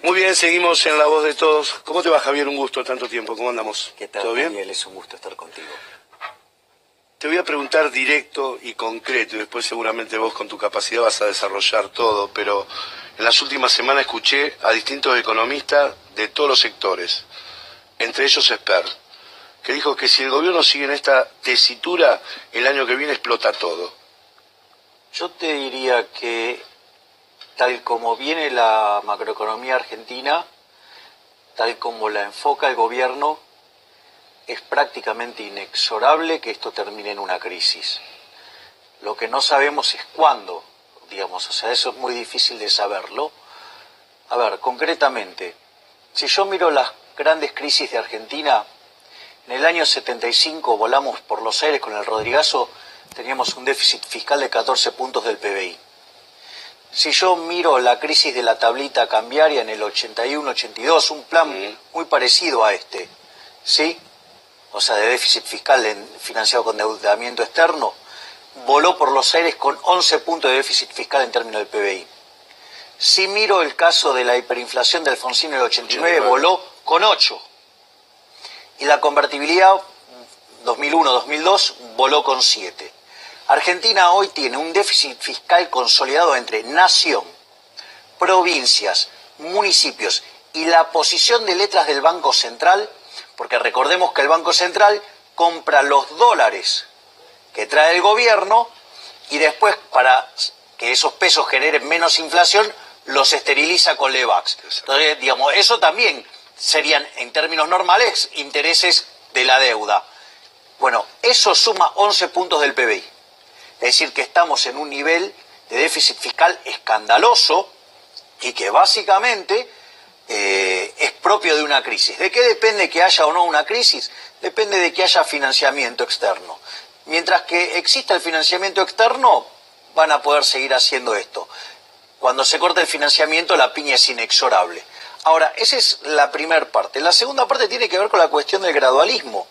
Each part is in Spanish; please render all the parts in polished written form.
Muy bien, seguimos en La Voz de Todos. ¿Cómo te va, Javier? Un gusto, tanto tiempo. ¿Cómo andamos? ¿Qué tal, ¿Todo bien? Daniel? Es un gusto estar contigo. Te voy a preguntar directo y concreto, y después seguramente vos con tu capacidad vas a desarrollar todo, pero en las últimas semanas escuché a distintos economistas de todos los sectores, entre ellos Esper, que dijo que si el gobierno sigue en esta tesitura, el año que viene explota todo. Yo te diría que, tal como viene la macroeconomía argentina, tal como la enfoca el gobierno, es prácticamente inexorable que esto termine en una crisis. Lo que no sabemos es cuándo, digamos, o sea, eso es muy difícil de saberlo. A ver, concretamente, si yo miro las grandes crisis de Argentina, en el año 75 volamos por los aires con el Rodrigazo, teníamos un déficit fiscal de 14 puntos del PBI. Si yo miro la crisis de la tablita cambiaria en el 81-82, un plan muy parecido a este, ¿sí? O sea, de déficit fiscal financiado con endeudamiento externo, voló por los aires con 11 puntos de déficit fiscal en términos del PBI. Si miro el caso de la hiperinflación de Alfonsín en el 89, voló con 8. Y la convertibilidad 2001-2002 voló con 7. Argentina hoy tiene un déficit fiscal consolidado entre nación, provincias, municipios y la posición de letras del Banco Central, porque recordemos que el Banco Central compra los dólares que trae el gobierno y después, para que esos pesos generen menos inflación, los esteriliza con Levax. Entonces, digamos, eso también serían, en términos normales, intereses de la deuda. Bueno, eso suma 11 puntos del PBI. Es decir, que estamos en un nivel de déficit fiscal escandaloso y que básicamente es propio de una crisis. ¿De qué depende que haya o no una crisis? Depende de que haya financiamiento externo. Mientras que exista el financiamiento externo, van a poder seguir haciendo esto. Cuando se corta el financiamiento, la piña es inexorable. Ahora, esa es la primera parte. La segunda parte tiene que ver con la cuestión del gradualismo.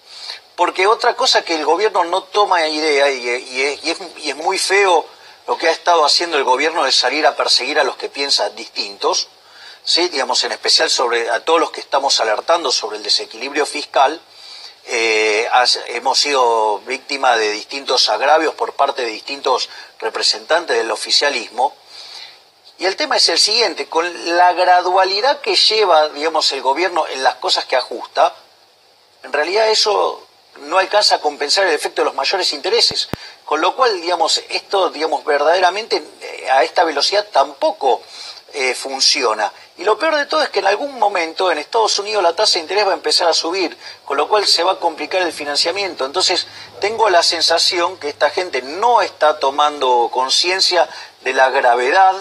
Porque otra cosa que el gobierno no toma idea, y es muy feo lo que ha estado haciendo el gobierno de salir a perseguir a los que piensan distintos, ¿sí? Digamos, en especial a todos los que estamos alertando sobre el desequilibrio fiscal. Hemos sido víctimas de distintos agravios por parte de distintos representantes del oficialismo. Y el tema es el siguiente: con la gradualidad que lleva, digamos, el gobierno en las cosas que ajusta, en realidad eso no alcanza a compensar el efecto de los mayores intereses. Con lo cual, digamos, esto, digamos, verdaderamente a esta velocidad tampoco funciona. Y lo peor de todo es que en algún momento en Estados Unidos la tasa de interés va a empezar a subir, con lo cual se va a complicar el financiamiento. Entonces tengo la sensación que esta gente no está tomando conciencia de la gravedad,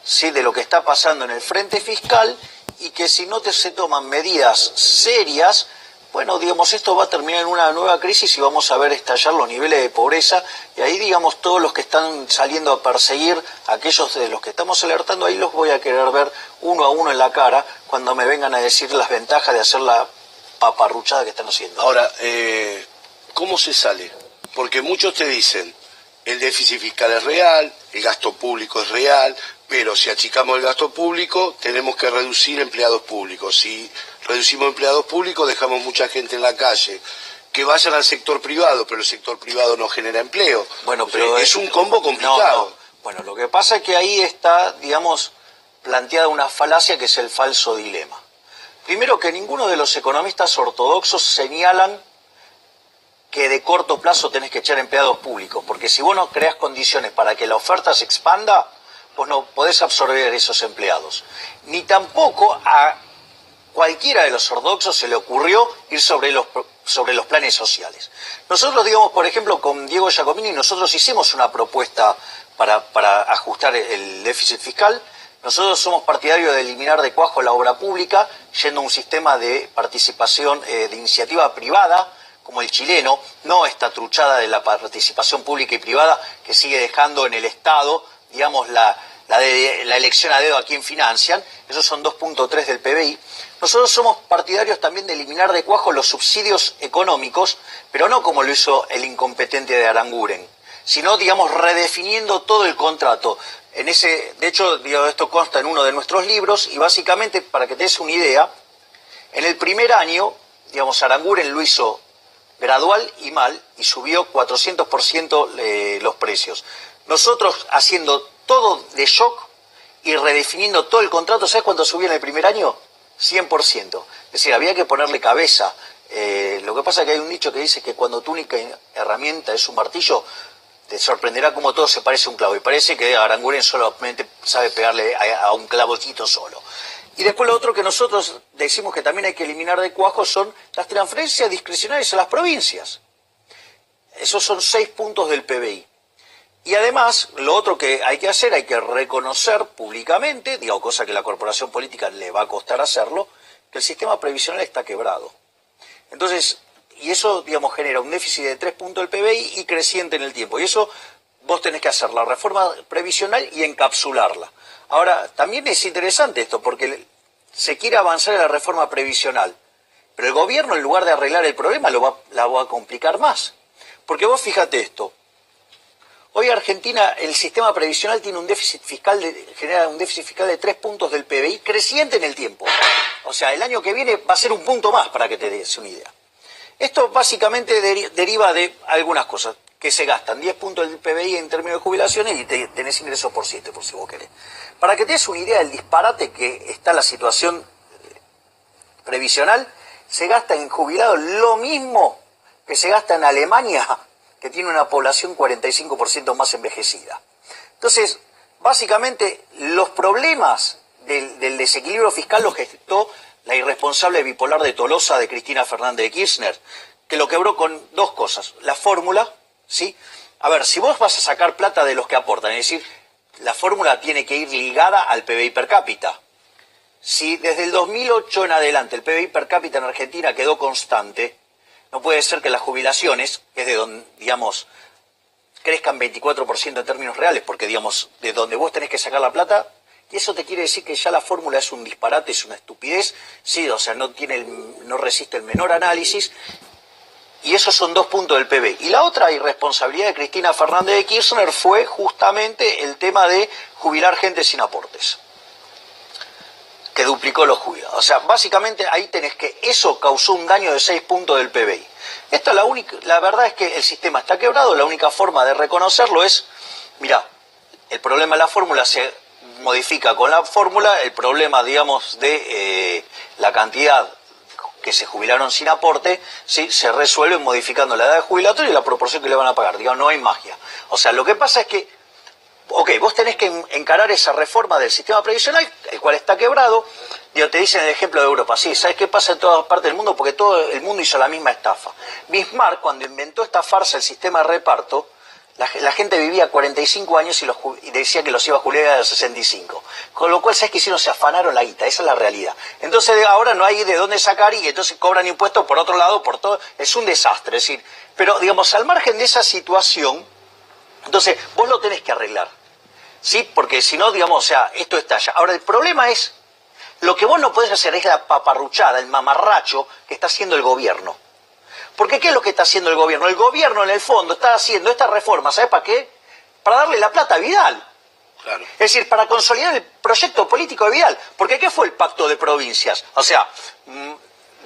¿sí?, de lo que está pasando en el frente fiscal, y que si no se toman medidas serias, bueno, digamos, esto va a terminar en una nueva crisis y vamos a ver estallar los niveles de pobreza. Y ahí, digamos, todos los que están saliendo a perseguir a aquellos de los que estamos alertando, ahí los voy a querer ver uno a uno en la cara cuando me vengan a decir las ventajas de hacer la paparruchada que están haciendo. Ahora, ¿cómo se sale? Porque muchos te dicen, el déficit fiscal es real, el gasto público es real, pero si achicamos el gasto público, tenemos que reducir empleados públicos. Si reducimos empleados públicos, dejamos mucha gente en la calle. Que vayan al sector privado, pero el sector privado no genera empleo. Bueno, pero es un combo complicado. No. Bueno, lo que pasa es que ahí está, digamos, planteada una falacia que es el falso dilema. Primero, que ninguno de los economistas ortodoxos señalan que de corto plazo tenés que echar empleados públicos, porque si vos no creás condiciones para que la oferta se expanda, vos no podés absorber esos empleados. Ni tampoco a cualquiera de los ortodoxos se le ocurrió ir sobre los planes sociales. Nosotros, digamos, por ejemplo, con Diego Giacomini, nosotros hicimos una propuesta para ajustar el déficit fiscal. Nosotros somos partidarios de eliminar de cuajo la obra pública, yendo a un sistema de participación de iniciativa privada, como el chileno, no esta truchada de la participación pública y privada que sigue dejando en el Estado, digamos, la elección a dedo a quién financian. Esos son 2.3 del PBI. Nosotros somos partidarios también de eliminar de cuajo los subsidios económicos, pero no como lo hizo el incompetente de Aranguren, sino, digamos, redefiniendo todo el contrato. De hecho, digamos, esto consta en uno de nuestros libros y básicamente, para que te des una idea, en el primer año, digamos, Aranguren lo hizo gradual y mal y subió 400% los precios. Nosotros haciendo todo de shock y redefiniendo todo el contrato, ¿sabes cuánto subió en el primer año? 100%. Es decir, había que ponerle cabeza. Lo que pasa es que hay un dicho que dice que cuando tu única herramienta es un martillo, te sorprenderá cómo todo se parece a un clavo. Y parece que Aranguren solamente sabe pegarle a un clavocito solo. Y después lo otro que nosotros decimos que también hay que eliminar de cuajo son las transferencias discrecionales a las provincias. Esos son 6 puntos del PBI. Y además, lo otro que hay que hacer, hay que reconocer públicamente, digo, cosa que a la corporación política le va a costar hacerlo, que el sistema previsional está quebrado. Entonces, y eso, digamos, genera un déficit de 3 puntos del PBI y creciente en el tiempo. Y eso vos tenés que hacer la reforma previsional y encapsularla. Ahora, también es interesante esto, porque se quiere avanzar en la reforma previsional, pero el gobierno, en lugar de arreglar el problema, la va a complicar más. Porque vos fíjate esto, hoy Argentina, el sistema previsional tiene un déficit fiscal, genera un déficit fiscal de 3 puntos del PBI, creciente en el tiempo. O sea, el año que viene va a ser un punto más, para que te des una idea. Esto básicamente deriva de algunas cosas, que se gastan 10 puntos del PBI en términos de jubilaciones y tenés ingresos por 7, por si vos querés. Para que te des una idea del disparate que está la situación previsional, se gasta en jubilados lo mismo que se gasta en Alemania, que tiene una población 45% más envejecida. Entonces, básicamente, los problemas del desequilibrio fiscal los gestó la irresponsable bipolar de Tolosa de Cristina Fernández de Kirchner, que lo quebró con dos cosas. La fórmula, ¿sí? A ver, si vos vas a sacar plata de los que aportan, es decir, la fórmula tiene que ir ligada al PBI per cápita. Si desde el 2008 en adelante el PBI per cápita en Argentina quedó constante, no puede ser que las jubilaciones, que es de donde, digamos, crezcan 24% en términos reales, porque, digamos, de donde vos tenés que sacar la plata, y eso te quiere decir que ya la fórmula es un disparate, es una estupidez, sí, o sea, no resiste el menor análisis, y esos son 2 puntos del PBI. Y la otra irresponsabilidad de Cristina Fernández de Kirchner fue justamente el tema de jubilar gente sin aportes, que duplicó los jubilados. O sea, básicamente ahí tenés que eso causó un daño de 6 puntos del PBI. Esta es la verdad es que el sistema está quebrado, la única forma de reconocerlo es, mirá, el problema de la fórmula se modifica con la fórmula, el problema, digamos, de la cantidad que se jubilaron sin aporte, ¿sí? Se resuelve modificando la edad de jubilatorio y la proporción que le van a pagar. Digamos, no hay magia. O sea, lo que pasa es que, ok, vos tenés que encarar esa reforma del sistema previsional, el cual está quebrado. Digo, te dicen el ejemplo de Europa. Sí, ¿sabes qué pasa en todas partes del mundo? Porque todo el mundo hizo la misma estafa. Bismarck, cuando inventó esta farsa, el sistema de reparto, la gente vivía 45 años y decía que los iba a jubilar a los 65. Con lo cual, ¿sabes qué hicieron? Se afanaron la guita, esa es la realidad. Entonces, ahora no hay de dónde sacar y entonces cobran impuestos por otro lado, por todo. Es un desastre. Es decir, pero, digamos, al margen de esa situación, entonces, vos lo tenés que arreglar. ¿Sí? Porque si no, digamos, o sea, esto estalla. Ahora, el problema es, lo que vos no podés hacer es la paparruchada, el mamarracho que está haciendo el gobierno. Porque ¿qué es lo que está haciendo el gobierno? El gobierno, en el fondo, está haciendo esta reforma, ¿sabes para qué? Para darle la plata a Vidal. Claro. Es decir, para consolidar el proyecto político de Vidal. Porque ¿qué fue el pacto de provincias? O sea,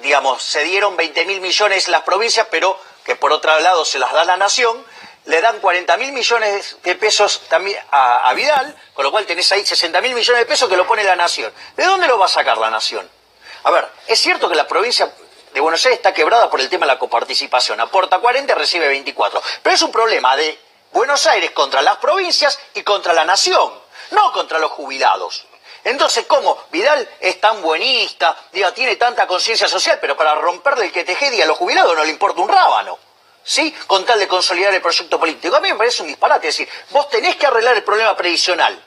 digamos, se dieron 20.000 millones las provincias, pero que por otro lado se las da la nación. Le dan 40.000 millones de pesos también a Vidal, con lo cual tenés ahí 60.000 millones de pesos que lo pone la nación. ¿De dónde lo va a sacar la nación? A ver, es cierto que la provincia de Buenos Aires está quebrada por el tema de la coparticipación. Aporta 40, recibe 24. Pero es un problema de Buenos Aires contra las provincias y contra la nación, no contra los jubilados. Entonces, ¿cómo? Vidal es tan buenista, diga, tiene tanta conciencia social, pero para romperle el que tejedia a los jubilados no le importa un rábano. ¿Sí? Con tal de consolidar el proyecto político. A mí me parece un disparate. Es decir, vos tenés que arreglar el problema previsional,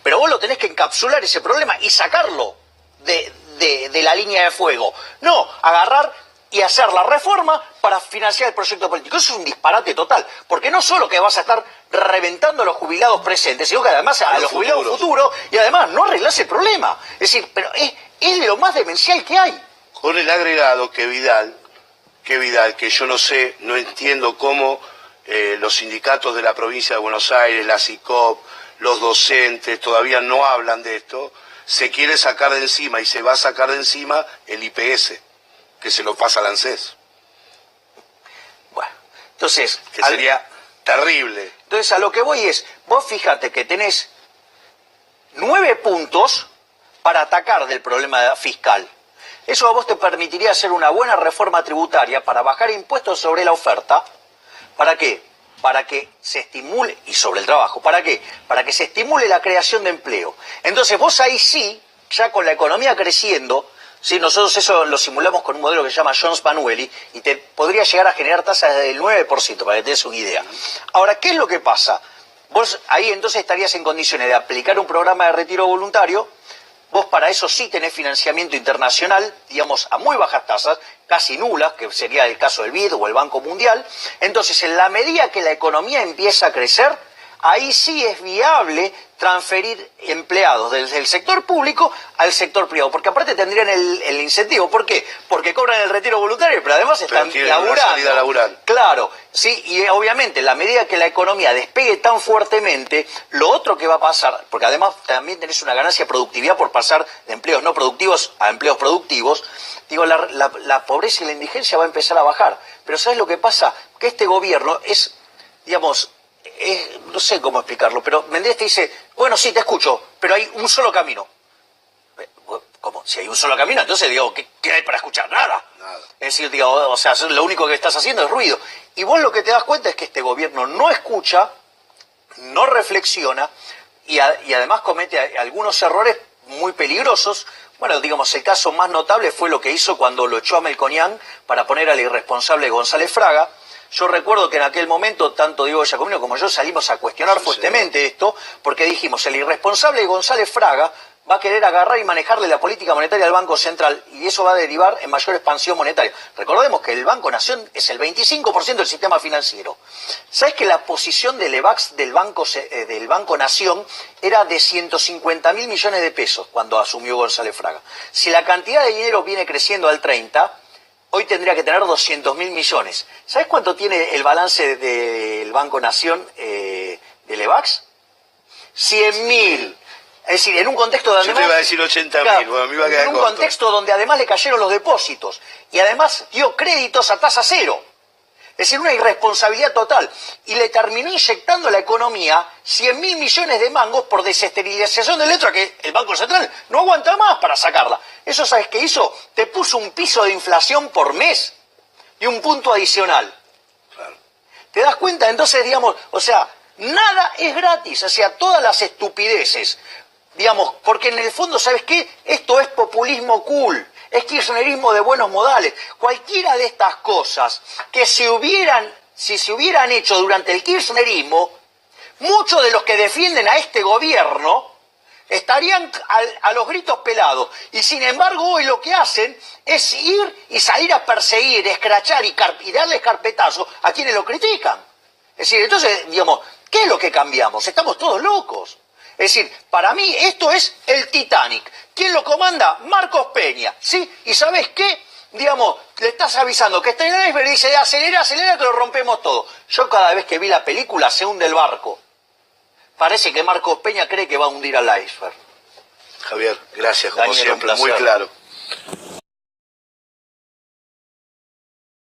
pero vos lo tenés que encapsular ese problema y sacarlo de la línea de fuego. No, agarrar y hacer la reforma para financiar el proyecto político. Eso es un disparate total, porque no solo que vas a estar reventando a los jubilados presentes, sino que además a los jubilados futuros, y además no arreglás el problema. Es decir, pero es lo más demencial que hay. Con el agregado que Vidal, que yo no sé, no entiendo cómo los sindicatos de la provincia de Buenos Aires, la CICOP, los docentes todavía no hablan de esto, se quiere sacar de encima y se va a sacar de encima el IPS, que se lo pasa al ANSES. Bueno, entonces... Que sería terrible. Entonces a lo que voy es, vos fíjate que tenés 9 puntos para atacar del problema fiscal. Eso a vos te permitiría hacer una buena reforma tributaria para bajar impuestos sobre la oferta. ¿Para qué? Para que se estimule, y sobre el trabajo, ¿para qué? Para que se estimule la creación de empleo. Entonces vos ahí sí, ya con la economía creciendo, ¿sí? Nosotros eso lo simulamos con un modelo que se llama Jones-Manueli y te podría llegar a generar tasas del 9%, para que te des una idea. Ahora, ¿qué es lo que pasa? Vos ahí entonces estarías en condiciones de aplicar un programa de retiro voluntario. Vos para eso sí tenés financiamiento internacional, digamos, a muy bajas tasas, casi nulas, que sería el caso del BID o el Banco Mundial. Entonces, en la medida que la economía empieza a crecer, ahí sí es viable transferir empleados desde el sector público al sector privado, porque aparte tendrían el incentivo. ¿Por qué? Porque cobran el retiro voluntario, pero además están laburando. Claro, sí, y obviamente en la medida que la economía despegue tan fuertemente, lo otro que va a pasar, porque además también tenés una ganancia de productividad por pasar de empleos no productivos a empleos productivos, digo, la pobreza y la indigencia va a empezar a bajar. Pero ¿sabes lo que pasa? Que este gobierno es, digamos... no sé cómo explicarlo, pero Mendes te dice, bueno, sí, te escucho, pero hay un solo camino. ¿Cómo? Si hay un solo camino, entonces digo, ¿qué hay para escuchar? Nada. Es decir, digo, o sea, lo único que estás haciendo es ruido. Y vos lo que te das cuenta es que este gobierno no escucha, no reflexiona y además comete algunos errores muy peligrosos. Bueno, digamos, el caso más notable fue lo que hizo cuando lo echó a Melconian para poner al irresponsable González Fraga. Yo recuerdo que en aquel momento, tanto Diego Giacomino como yo salimos a cuestionar fuertemente esto, porque dijimos, el irresponsable González Fraga va a querer agarrar y manejarle la política monetaria al Banco Central, y eso va a derivar en mayor expansión monetaria. Recordemos que el Banco Nación es el 25% del sistema financiero. ¿Sabes que la posición del EVAX del Banco Nación era de 150.000 millones de pesos cuando asumió González Fraga? Si la cantidad de dinero viene creciendo al 30%, hoy tendría que tener 200.000 millones. ¿Sabes cuánto tiene el balance del Banco Nación del EVAX? 100.000. Es decir, en un contexto donde yo te iba a decir 80.000, claro, bueno, me iba a quedar en un corto. contexto donde además le cayeron los depósitos y además dio créditos a tasa cero. Es decir, una irresponsabilidad total. Y le terminó inyectando a la economía 100.000 millones de mangos por desesterilización de letra que el Banco Central no aguanta más para sacarla. ¿Eso sabes qué hizo? Te puso un piso de inflación por mes y un punto adicional. Claro. ¿Te das cuenta? Entonces, digamos, o sea, nada es gratis. O sea, todas las estupideces, digamos, porque en el fondo, ¿sabes qué? Esto es populismo cool. Es kirchnerismo de buenos modales. Cualquiera de estas cosas que si se hubieran hecho durante el kirchnerismo, muchos de los que defienden a este gobierno estarían a los gritos pelados. Y sin embargo hoy lo que hacen es ir y salir a perseguir, escrachar y darles carpetazo a quienes lo critican. Es decir, entonces, digamos, ¿qué es lo que cambiamos? Estamos todos locos. Es decir, para mí esto es el Titanic. ¿Quién lo comanda? Marcos Peña, ¿sí? ¿Y sabes qué? Digamos, le estás avisando que está en el iceberg y dice, acelera, que lo rompemos todo. Yo cada vez que vi la película se hunde el barco. Parece que Marcos Peña cree que va a hundir al iceberg. Javier, gracias, como Daniel, siempre, muy claro.